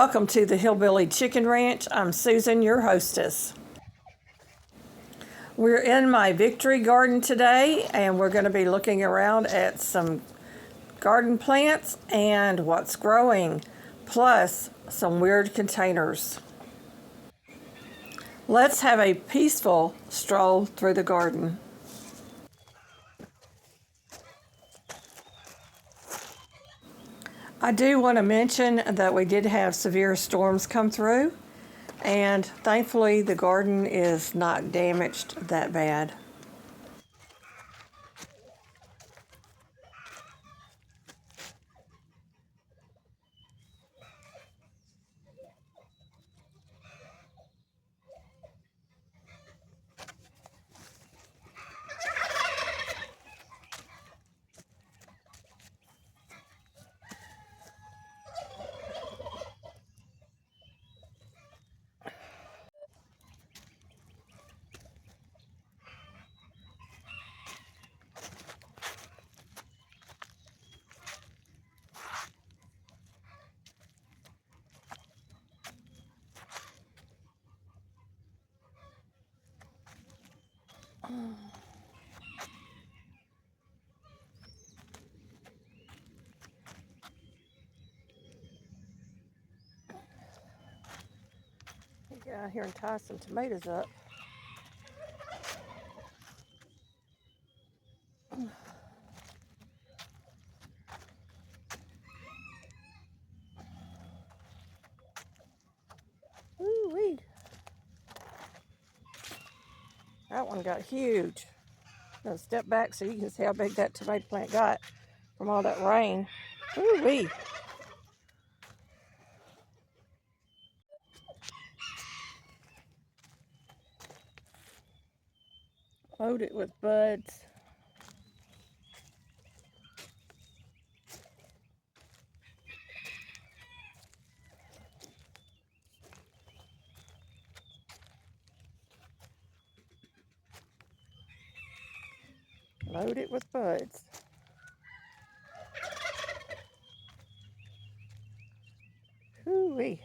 Welcome to the Hillbilly Chicken Ranch. I'm Susan, your hostess. We're in my victory garden today, and we're going to be looking around at some garden plants and what's growing, plus some weird containers. Let's have a peaceful stroll through the garden. I do want to mention that we did have severe storms come through, and thankfully the garden is not damaged that bad. Get out here and tie some tomatoes up. Ooh-wee. That one got huge. I'm gonna step back so you can see how big that tomato plant got from all that rain. Ooh-wee. Load it with buds. Load it with buds. Hoo-wee.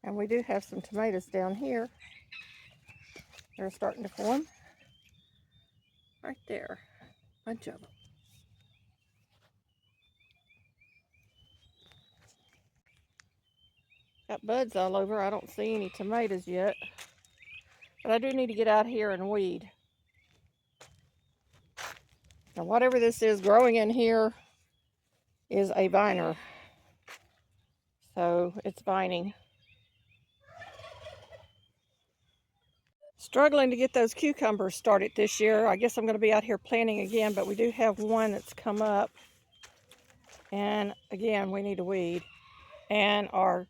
And we do have some tomatoes down here. They're starting to form. Right there. Bunch of them. Got buds all over. I don't see any tomatoes yet. But I do need to get out here and weed. Now whatever this is growing in here is a viner. So it's vining. Struggling to get those cucumbers started this year. I guess I'm going to be out here planting again, but we do have one that's come up. And again, we need to weed. And our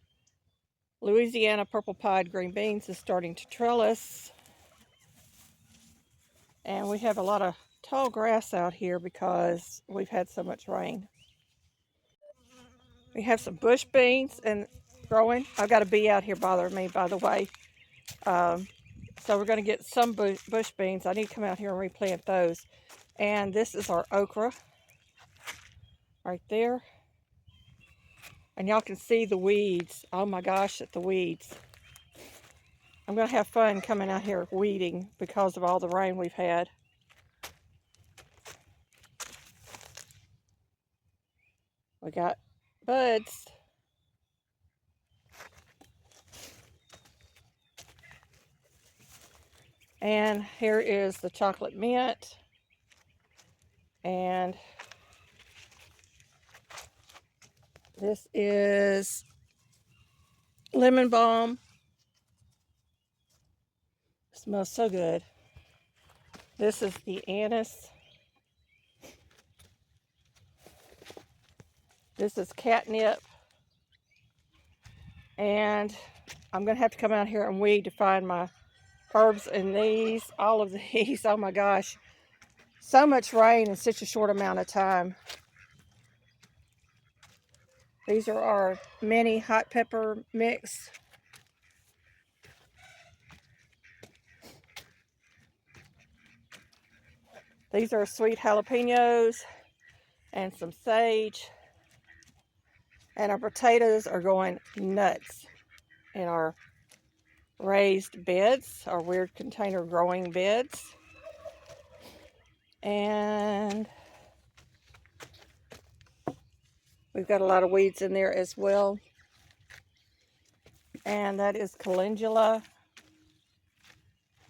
Louisiana purple pied green beans is starting to trellis. And we have a lot of tall grass out here because we've had so much rain. We have some bush beans and growing. I've got a bee out here bothering me, by the way. So we're going to get some bush beans. I need to come out here and replant those. And this is our okra right there. And y'all can see the weeds. Oh my gosh, at the weeds. I'm going to have fun coming out here weeding because of all the rain we've had. We got buds. And here is the chocolate mint. And this is lemon balm. It smells so good. This is the anise. This is catnip. And I'm going to have to come out here and weed to find my herbs in these, all of these. Oh my gosh. So much rain in such a short amount of time. These are our mini hot pepper mix. These are sweet jalapenos and some sage. And our potatoes are going nuts in our raised beds, our weird container growing beds. And we've got a lot of weeds in there as well. And that is calendula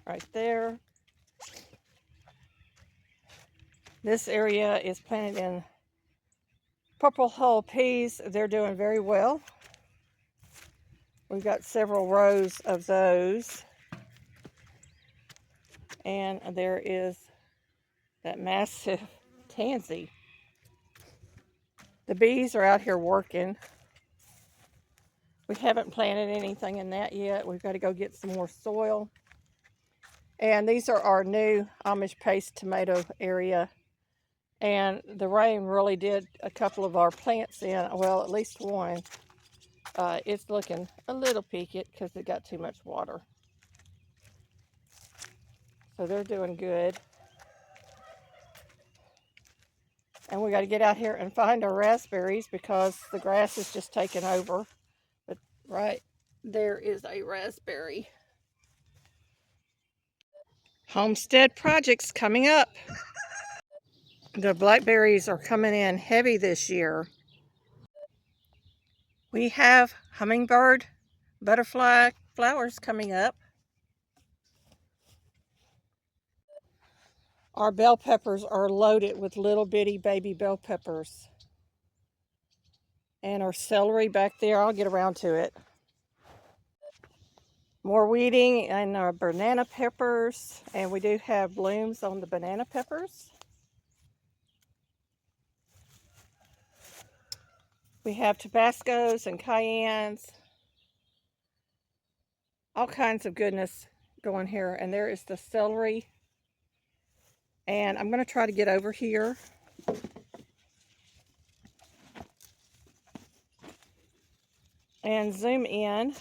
right there. This area is planted in purple hull peas. They're doing very well. We've got several rows of those. And there is that massive tansy. The bees are out here working. We haven't planted anything in that yet. We've got to go get some more soil. And these are our new Amish paste tomato area. And the rain really did a couple of our plants in, well, at least one. It's looking a little peaked because it got too much water. So they're doing good. And we got to get out here and find our raspberries because the grass is just taking over. But right there is a raspberry. Homestead projects coming up. The blackberries are coming in heavy this year. We have hummingbird, butterfly flowers coming up. Our bell peppers are loaded with little bitty baby bell peppers. And our celery back there, I'll get around to it. More weeding and our banana peppers. And we do have blooms on the banana peppers. We have Tabascos and cayennes. All kinds of goodness going here. And there is the celery. And I'm going to try to get over here. And zoom in.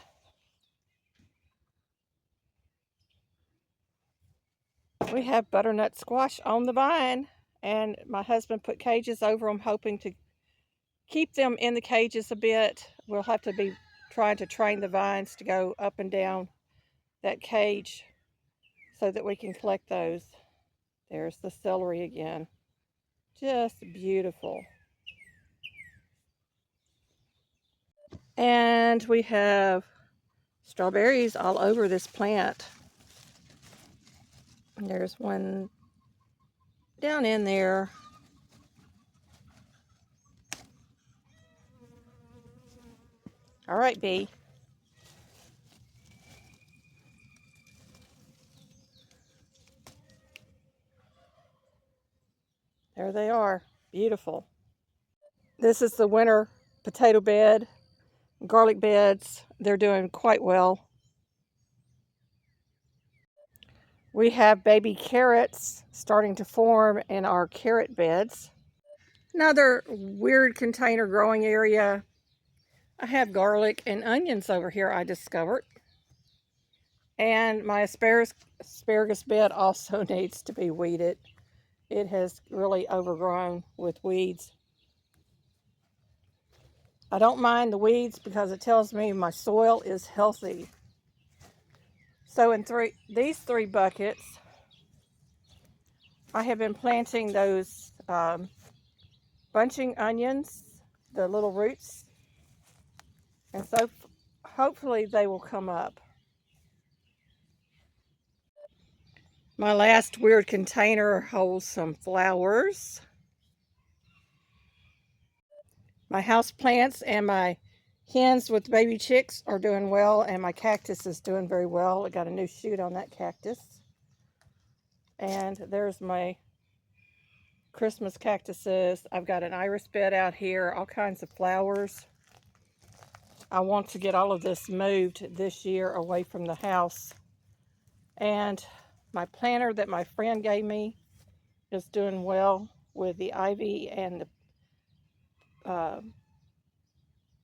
We have butternut squash on the vine. And my husband put cages over them, hoping to keep them in the cages a bit. We'll have to be trying to train the vines to go up and down that cage so that we can collect those. There's the celery again. Just beautiful. And we have strawberries all over this plant. And there's one down in there. All right, bee. There they are. Beautiful. This is the winter potato bed, garlic beds. They're doing quite well. We have baby carrots starting to form in our carrot beds. Another weird container growing area. I have garlic and onions over here I discovered. And my asparagus bed also needs to be weeded. It has really overgrown with weeds. I don't mind the weeds because it tells me my soil is healthy. So in these three buckets, I have been planting those bunching onions, the little roots. And so hopefully they will come up. My last weird container holds some flowers. My house plants and my hens with baby chicks are doing well, and my cactus is doing very well. I got a new shoot on that cactus. And there's my Christmas cactuses. I've got an iris bed out here, all kinds of flowers. I want to get all of this moved this year away from the house. And my planter that my friend gave me is doing well with the ivy and the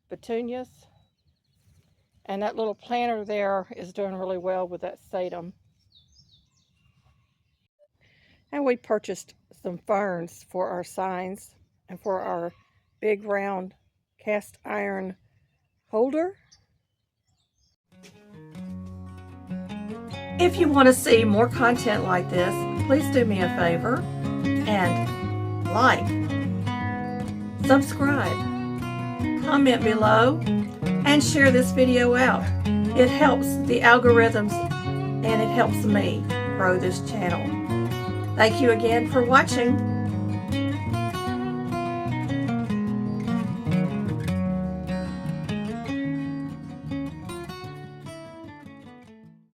petunias. And that little planter there is doing really well with that sedum. And we purchased some ferns for our signs and for our big round cast iron holder. If you want to see more content like this, please do me a favor and like, subscribe, comment below, and share this video out. It helps the algorithms and it helps me grow this channel. Thank you again for watching.